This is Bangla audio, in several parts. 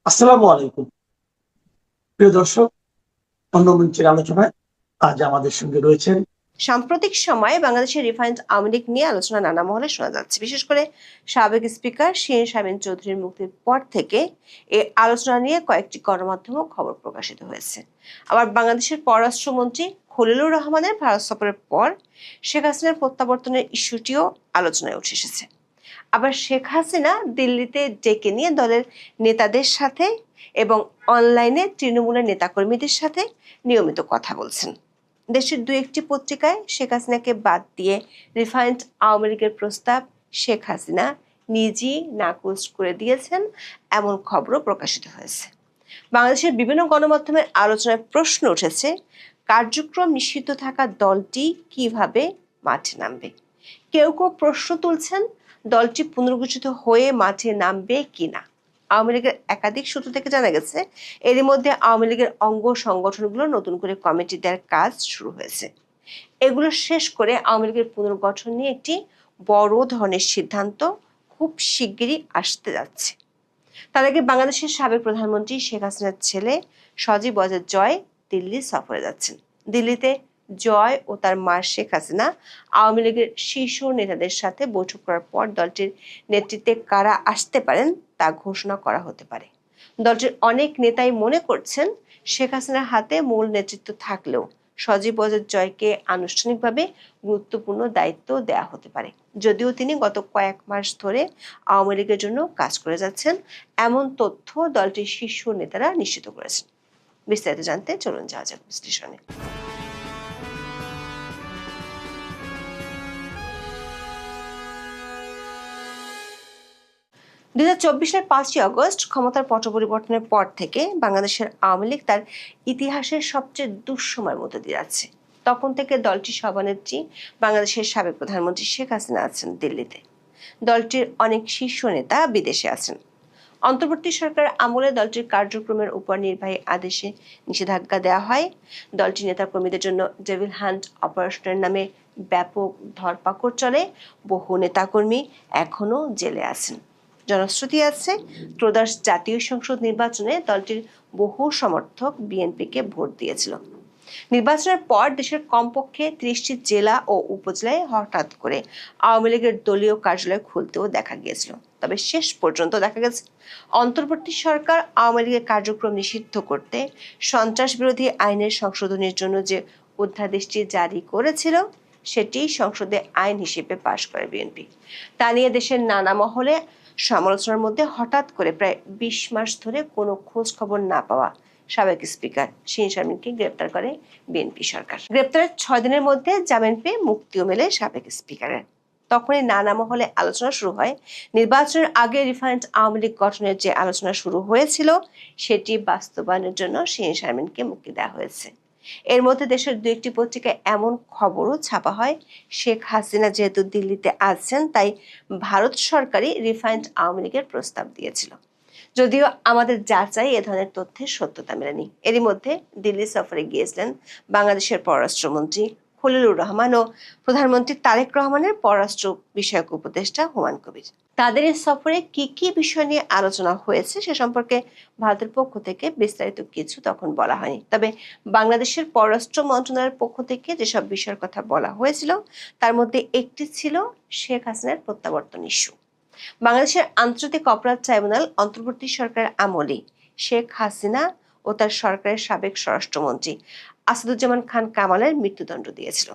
আসসালামু আলাইকুম। প্রিয় দর্শক, অন্য মঞ্চের আলোচনায় আজ আমাদের সঙ্গে রয়েছেন। সাম্প্রতিক সময়ে বাংলাদেশের রিফাইন্ড আওয়ামী লীগ নিয়ে আলোচনা নানা মহলে শোনা যাচ্ছে। বিশেষ করে সাবেক স্পিকার শিরীন শারমিন চৌধুরীর মুক্তির পর থেকে এই আলোচনা নিয়ে কয়েকটি গণমাধ্যমেও খবর প্রকাশিত হয়েছে। আবার বাংলাদেশের পররাষ্ট্রমন্ত্রী খলিলুর রহমানের ভারত সফরের পর শেখ হাসিনার প্রত্যাবর্তনের ইস্যুটিও আলোচনায় উঠে এসেছে। আবার শেখ হাসিনা দিল্লিতে ডেকে নিয়ে দলের নেতাদের সাথে এবং অনলাইনে তৃণমূলের নেতাকর্মীদের সাথে নিয়মিত কথা বলছেন। দেশের দু একটি পত্রিকায় শেখ হাসিনাকে বাদ দিয়ে রিফাইন্ড আওয়ামী লীগের প্রস্তাব শেখ হাসিনা নিজেই নাকচ করে দিয়েছেন, এমন খবরও প্রকাশিত হয়েছে। বাংলাদেশের বিভিন্ন গণমাধ্যমের আলোচনায় প্রশ্ন উঠেছে, কার্যক্রম নিষিদ্ধ থাকা দলটি কিভাবে মাঠে নামবে। কেউ কেউ প্রশ্ন তুলছেন, দলটি পুনর্গঠিত হয়ে মাঠে নামবে কিনা। আওয়ামী লীগের একাধিক সূত্র থেকে জানা গেছে, এরই মধ্যে আওয়ামী লীগের অঙ্গ সংগঠনগুলো নতুন করে কমিটি দেওয়ার কাজ শুরু হয়েছে। এগুলো শেষ করে আওয়ামী লীগের পুনর্গঠন নিয়ে একটি বড় ধরনের সিদ্ধান্ত খুব শিগগিরই আসতে যাচ্ছে। তার আগে বাংলাদেশের সাবেক প্রধানমন্ত্রী শেখ হাসিনার ছেলে সজীব ওয়াজেদ জয় দিল্লি সফরে যাচ্ছেন। দিল্লিতে জয় ও তার মা শেখ হাসিনা আওয়ামী লীগের শীর্ষ নেতাদের সাথে বৈঠক করার পর দলটির নেতৃত্বে কারা আসতে পারেন তা ঘোষণা করা হতে পারে। দলটির অনেক নেতাই মনে করছেন, শেখ হাসিনার হাতে মূল নেতৃত্ব থাকলেও সজীব ওয়াজেদ জয়কে আনুষ্ঠানিকভাবে গুরুত্বপূর্ণ দায়িত্ব দেয়া হতে পারে, যদিও তিনি গত কয়েক মাস ধরে আওয়ামী লীগের জন্য কাজ করে যাচ্ছেন, এমন তথ্য দলটির শীর্ষ নেতারা নিশ্চিত করেছেন। বিস্তারিত জানতে চলুন যাওয়া যাক বিশ্লেষণে। 2024 সালের 5ই আগস্ট ক্ষমতার পট পরিবর্তনের পর থেকে বাংলাদেশের আওয়ামী লীগ তার ইতিহাসের সবচেয়ে দুঃসময়ের মধ্যে দিয়ে যাচ্ছে। তখন থেকে দলটির সভানেত্রী বাংলাদেশের সাবেক প্রধানমন্ত্রী শেখ হাসিনা আছেন দিল্লিতে। দলটির অনেক শীর্ষ নেতা বিদেশে আছেন। অন্তর্বর্তী সরকার আমলে দলটির কার্যক্রমের উপর নির্বাহী আদেশে নিষেধাজ্ঞা দেওয়া হয়। দলটির নেতাকর্মীদের জন্য ডেভিল হান্ট অপারেশনের নামে ব্যাপক ধরপাকড় চলে। বহু নেতাকর্মী এখনো জেলে আছেন। জনশ্রুতি আছে, ত্রয়োদশ জাতীয় সংসদ নির্বাচনে দলটির বহু সমর্থক বিএনপিকে ভোট দিয়েছিল। নির্বাচনের পর দেশের কমপক্ষে 30টি জেলা ও উপজেলায় হঠাৎ করে আওয়ামী লীগের দলীয় কার্যালয় খুলতেও দেখা গিয়েছিল। তবে শেষ পর্যন্ত দেখা গেছে, অন্তর্বর্তী সরকার আওয়ামী লীগের কার্যক্রম নিষিদ্ধ করতে সন্ত্রাস বিরোধী আইনের সংশোধনের জন্য যে অধ্যাদেশটি জারি করেছিল সেটি সংসদে আইন হিসেবে পাশ করে বিএনপি। তা নিয়ে দেশের নানা মহলে সমালোচনার মধ্যে হঠাৎ করে প্রায় 20 মাস ধরে কোনো খোঁজ খবর না পাওয়া সাবেক স্পিকার শিরীন শারমিনকে গ্রেপ্তার করে বিএনপি সরকার। গ্রেপ্তারের 6 দিনের মধ্যে জামিন পেয়ে মুক্তিও মেলে সাবেক স্পিকারের। তখনই নানা মহলে আলোচনা শুরু হয়, নির্বাচনের আগে রিফাইন্ড আওয়ামী লীগ গঠনের যে আলোচনা শুরু হয়েছিল সেটি বাস্তবায়নের জন্য শিরীন শারমিনকে মুক্তি দেওয়া হয়েছে। এর মধ্যে দেশের দু একটি পত্রিকায় এমন খবরও ছাপা হয়, শেখ হাসিনা যেহেতু দিল্লিতে আছেন তাই ভারত সরকারই রিফাইন্ড আওয়ামী লীগের প্রস্তাব দিয়েছিল। যদিও আমাদের যাচাই এ ধরনের তথ্যের সত্যতা মেলেনি। এরই মধ্যে দিল্লি সফরে গিয়েছিলেন বাংলাদেশের পররাষ্ট্রমন্ত্রী খলিলুর রহমান ও প্রধানমন্ত্রী তারেক রহমানের পররাষ্ট্র বিষয়ক উপদেষ্টা হুমায়ুন কবির। তাদের এই সফরে কি কি বিষয় নিয়ে আলোচনা হয়েছে সে সম্পর্কে ভারতের পক্ষ থেকে বিস্তারিত কিছু তখন বলা হয়নি। তবে বাংলাদেশের পররাষ্ট্র মন্ত্রণালয়ের পক্ষ থেকে যেসব বিষয়ের কথা বলা হয়েছিল তার মধ্যে একটি ছিল শেখ হাসিনার প্রত্যাবর্তন ইস্যু। বাংলাদেশের আন্তর্জাতিক অপরাধ ট্রাইব্যুনাল অন্তর্বর্তী সরকারের আমলে শেখ হাসিনা ও তার সরকারের সাবেক স্বরাষ্ট্রমন্ত্রী আসাদুজ্জামান খান কামালের মৃত্যুদণ্ড দিয়েছিল।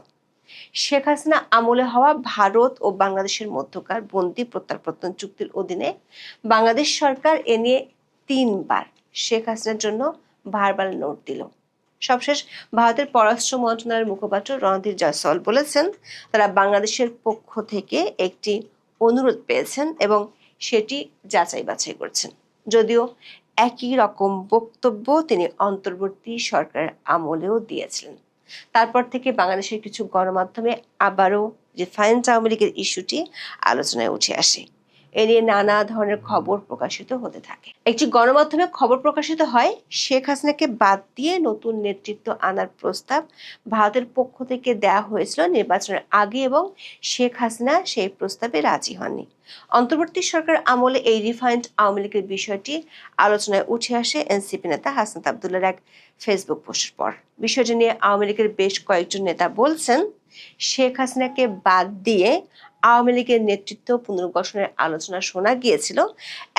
শেখ হাসিনা আমলে হওয়া ভারত ও বাংলাদেশের মধ্যকার বন্দি প্রত্যাবর্তন চুক্তির অধীনে বাংলাদেশ সরকার এ নিয়ে 3বার শেখ হাসিনার জন্য ভার্বাল নোট দিল। সবশেষ ভারতের পররাষ্ট্র মন্ত্রণালয়ের মুখপাত্র রণধীর জয়সওয়াল বলেছেন, তারা বাংলাদেশের পক্ষ থেকে একটি অনুরোধ পেয়েছেন এবং সেটি যাচাই বাছাই করছেন। যদিও একই রকম বক্তব্য তিনি অন্তর্বর্তী সরকারের আমলেও দিয়েছিলেন। তারপর থেকে বাংলাদেশের কিছু গণমাধ্যমে আবারও রিফাইন্ড আওয়ামী লীগের ইস্যুটি আলোচনায় উঠে আসে। এ নিয়ে নানা ধরনের খবর প্রকাশিত হতে থাকে। একটি গণমাধ্যমে খবর প্রকাশিত হয় শেখ হাসিনাকে বাদ দিয়ে নতুন নেতৃত্ব আনার প্রস্তাব ভারতের পক্ষ থেকে দেয়া হয়েছিল নির্বাচনের আগে এবং শেখ হাসিনা সেই প্রস্তাবে রাজি হননি। অন্তর্বর্তী সরকার আমলে এই রিফাইন্ড আওয়ামী লীগের বিষয়টি আলোচনায় উঠে আসে এনসিপি নেতা হাসনাত আব্দুল্লাহর এক ফেসবুক পোস্টের পর। বিষয়টি নিয়ে আওয়ামী লীগের বেশ কয়েকজন নেতা বলছেন, শেখ হাসিনাকে বাদ দিয়ে আওয়ামী লীগের নেতৃত্ব পুনর্গঠনের আলোচনা শোনা গিয়েছিল।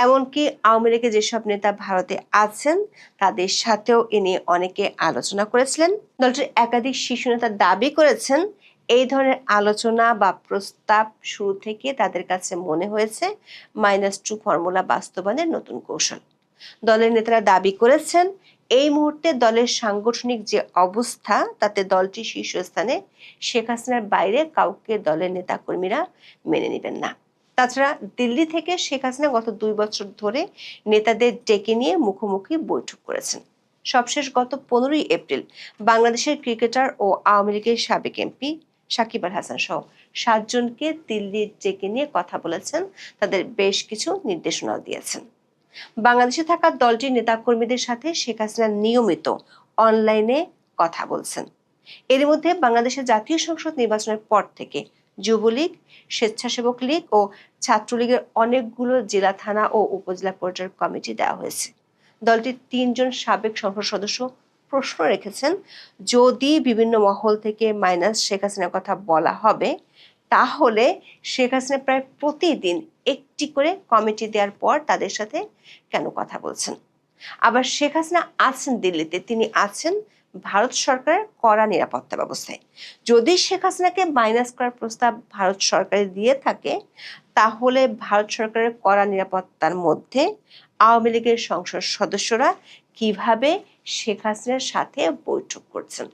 এমনকি আওয়ামী লীগের যেসব নেতা ভারতে আছেন তাদের সাথেও এ নিয়ে অনেকে আলোচনা করেছিলেন। দলটির একাধিক শীর্ষ নেতা দাবি করেছেন, এই ধরনের আলোচনা বা প্রস্তাব শুরু থেকে তাদের কাছে মনে হয়েছে -2 ফর্মুলা বাস্তবায়নের নতুন কৌশল। দলের নেতারা দাবি করেছেন, এই মুহূর্তে দলের সাংগঠনিক যে অবস্থা তাতে দলটি শীর্ষস্থানে শেখ হাসিনার বাইরে কাউকে দলের নেতাকর্মীরা মেনে নেবেন না। তাছাড়া দিল্লি থেকে শেখ হাসিনা গত 2 বছর ধরে নেতাদের ডেকে নিয়ে মুখোমুখি বৈঠক করেছেন। সবশেষ গত 15ই এপ্রিল বাংলাদেশের ক্রিকেটার ও আওয়ামী লীগের সাবেক এমপি সাকিব আল হাসান সহ 7 জনকে দিল্লির ডেকে নিয়ে কথা বলেছেন, তাদের বেশ কিছু নির্দেশনাও দিয়েছেন। বাংলাদেশে থাকা দলটির নেতাকর্মীদের সাথে শেখ হাসিনা নিয়মিত অনলাইনে কথা বলছেন। এর মধ্যে বাংলাদেশের জাতীয় সংসদ নির্বাচনের পর থেকে যুবলীগ, স্বেচ্ছাসেবক লীগ ও ছাত্রলীগের অনেকগুলো জেলা, থানা ও উপজেলা পর্যায়ের কমিটি দেওয়া হয়েছে। দলটির 3 জন সাবেক সংসদ সদস্য প্রশ্ন রেখেছেন, যদি বিভিন্ন মহল থেকে শেখ হাসিনার কথা বলা হবে তাহলে শেখ হাসিনা প্রায় প্রতিদিন একটি করে কমিটি দেওয়ার পর তাদের সাথে কেন কথা বলছেন? আবার শেখ হাসিনা আছেন দিল্লিতে, তিনি আছেন ভারত সরকারের কড়া নিরাপত্তা ব্যবস্থায়। যদি শেখ হাসিনাকে মাইনাস করার প্রস্তাব ভারত সরকারে দিয়ে থাকে তাহলে ভারত সরকারের কড়া নিরাপত্তার মধ্যে আওয়ামী লীগের সংসদ সদস্যরা কিভাবে শেখ হাসিনার সাথে বৈঠক করছেন,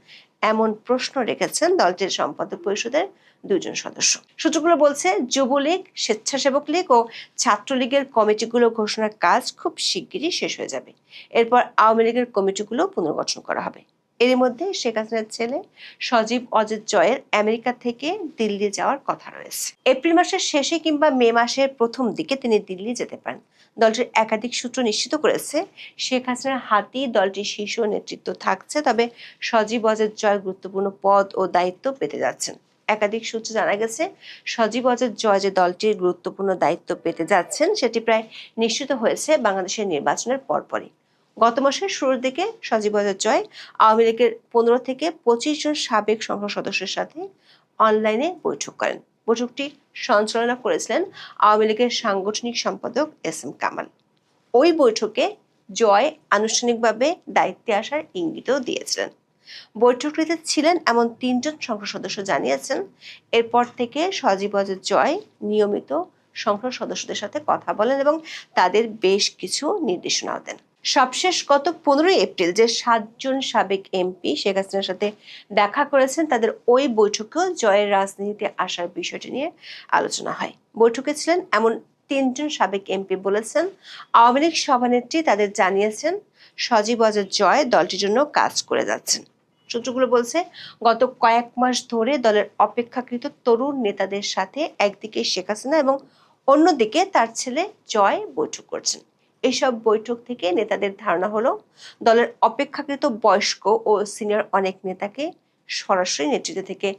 এমন প্রশ্ন রেখেছেন দলটির সম্পাদক পরিষদের 2 জন সদস্য। সূত্রগুলো বলছে, যুবলীগ, স্বেচ্ছাসেবক লীগ ও ছাত্রলীগের কমিটিগুলো ঘোষণার কাজ খুব শিগগিরই শেষ হয়ে যাবে। এরপর আওয়ামী লীগের কমিটিগুলো পুনর্গঠন করা হবে। এর মধ্যে শেখ হাসিনার ছেলে সজীব অজিত জয়ের আমেরিকা থেকে দিল্লি যাওয়ার কথা রয়েছে। এপ্রিল মাসের শেষে কিংবা মে মাসের প্রথম দিকে তিনি দিল্লি যেতে পারেন। দলটির একাধিক সূত্র নিশ্চিত করেছে, শেখ হাসিনার হাতেই দলটির শীর্ষ নেতৃত্ব থাকছে, তবে সজীব অজিত জয় গুরুত্বপূর্ণ পদ ও দায়িত্ব পেতে যাচ্ছেন। একাধিক সূত্রে জানা গেছে, সজীব অজিত জয় যে দলটির গুরুত্বপূর্ণ দায়িত্ব পেতে যাচ্ছেন সেটি প্রায় নিশ্চিত হয়েছে বাংলাদেশের নির্বাচনের পরপরই। গত মাসের শুরুর দিকে সজীব অজিত জয় আওয়ামী লীগের 15 থেকে 25 জন সাবেক সংসদ সদস্যের সাথে অনলাইনে বৈঠক করেন। বৈঠকটি সঞ্চালনা করেছিলেন আওয়ামী লীগের সাংগঠনিক সম্পাদক এস.এম. কামাল। ওই বৈঠকে জয় আনুষ্ঠানিকভাবে দায়িত্বে আসার ইঙ্গিতও দিয়েছিলেন। বৈঠকটিতে ছিলেন এমন 3 জন সংসদ সদস্য জানিয়েছেন, এরপর থেকে সজীব অজিত জয় নিয়মিত সংসদ সদস্যদের সাথে কথা বলেন এবং তাদের বেশ কিছু নির্দেশনাও দেন। সবশেষ গত 15ই এপ্রিল যে 7 জন সাবেক এমপি শেখ হাসিনার সাথে দেখা করেছেন তাদের ওই বৈঠকেও জয়ের রাজনীতিতে আসার বিষয়টি নিয়ে আলোচনা হয়। বৈঠকে ছিলেন এমন 3 জন সাবেক এমপি বলেছেন, আওয়ামী লীগ সভানেত্রী তাদের জানিয়েছেন সজীব অজিত জয় দলটির জন্য কাজ করে যাচ্ছেন। সূত্রগুলো বলছে, গত কয়েক মাস ধরে দলের অপেক্ষাকৃত তরুণ নেতাদের সাথে একদিকে শেখ হাসিনা এবং অন্যদিকে তার ছেলে জয় বৈঠক করছেন। এসব বৈঠক থেকে নেতাদের ধারণা হলো, দলের অপেক্ষাকৃত বয়স্ক ও সিনিয়র অনেক নেতাকে সরাসরি নেতৃত্ব থেকে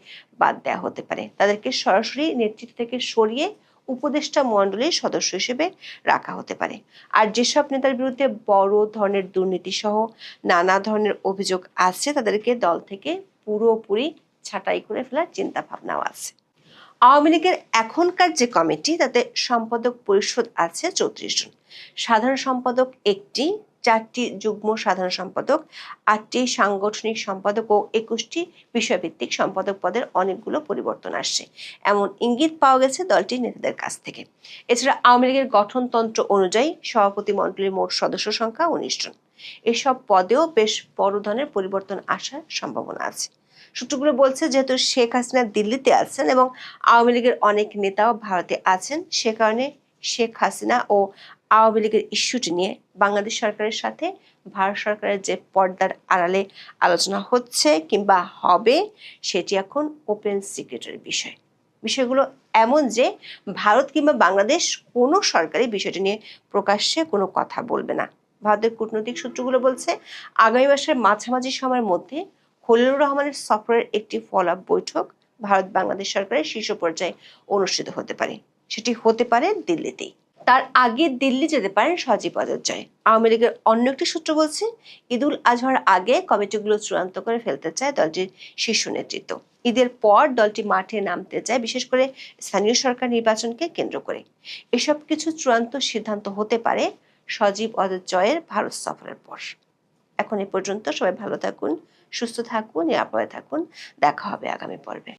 বাদ দেওয়া হতে পারে। তাদেরকে সরাসরি নেতৃত্ব থেকে সরিয়ে উপদেষ্টা মণ্ডলীর সদস্য হিসেবে রাখা হতে পারে। আর যেসব নেতার বিরুদ্ধে বড় ধরনের দুর্নীতি সহ নানা ধরনের অভিযোগ আছে তাদেরকে দল থেকে পুরোপুরি ছাঁটাই করে ফেলার চিন্তা ভাবনাও আছে। আওয়ামী লীগের এখনকার যে কমিটি তাতে সম্পাদক পরিষদ আছে 34 জন, সাধারণ সম্পাদক 1টি, 4টি যুগ্ম সাধারণ সম্পাদক, 8টি সাংগঠনিক সম্পাদক ও 21টি বিষয়ভিত্তিক সম্পাদক পদের অনেকগুলো পরিবর্তন আসছে, এমন ইঙ্গিত পাওয়া গেছে দলটির নেতাদের কাছ থেকে। এছাড়া আওয়ামী লীগের গঠনতন্ত্র অনুযায়ী সভাপতি মণ্ডলীর মোট সদস্য সংখ্যা 19 জন। এসব পদেও বেশ বড় ধরনের পরিবর্তন আসার সম্ভাবনা আছে। সূত্রগুলো বলছে, যেহেতু শেখ হাসিনা দিল্লিতে আছেন এবং আওয়ামী লীগের অনেক নেতাও ভারতে আছেন, সে কারণে শেখ হাসিনা ও আওয়ামী লীগের ইস্যুটি নিয়ে বাংলাদেশ সরকারের সাথে ভারত সরকারের যে পর্দার আড়ালে আলোচনা হচ্ছে কিংবা হবে সেটি এখন ওপেন সিক্রেটের বিষয়। বিষয়গুলো এমন যে ভারত কিংবা বাংলাদেশ কোনো সরকারি বিষয়টি নিয়ে প্রকাশ্যে কোনো কথা বলবে না। ভারতের কূটনৈতিক সূত্রগুলো বলছে আগামী মাসের মাঝামাঝি সময়ের মধ্যে খলিলুর রহমানের সফরের একটি ফলো আপ বৈঠক ভারত বাংলাদেশ সরকারের শীর্ষ পর্যায়ে অনুষ্ঠিত হতে পারে। সেটি হতে পারে দিল্লিতেই। তার আগে দিল্লি যেতে পারেন সজীব ওয়াজেদ জয়। আওয়ামী লীগের অন্য একটি সূত্র বলছে ঈদুল আজহার আগে কমিটিগুলো চূড়ান্ত করে ফেলতে চায় দলটির শীর্ষ নেতৃত্ব। ঈদের পর দলটি মাঠে নামতে চায়, বিশেষ করে স্থানীয় সরকার নির্বাচনকে কেন্দ্র করে। এসব কিছু চূড়ান্ত সিদ্ধান্ত হতে পারে সজীব ওয়াজেদ জয়ের ভারত সফরের পর। এখন এ পর্যন্ত। সবাই ভালো থাকুন, সুস্থ থাকুন, নিরাপদে থাকুন। দেখা হবে আগামী পর্বে।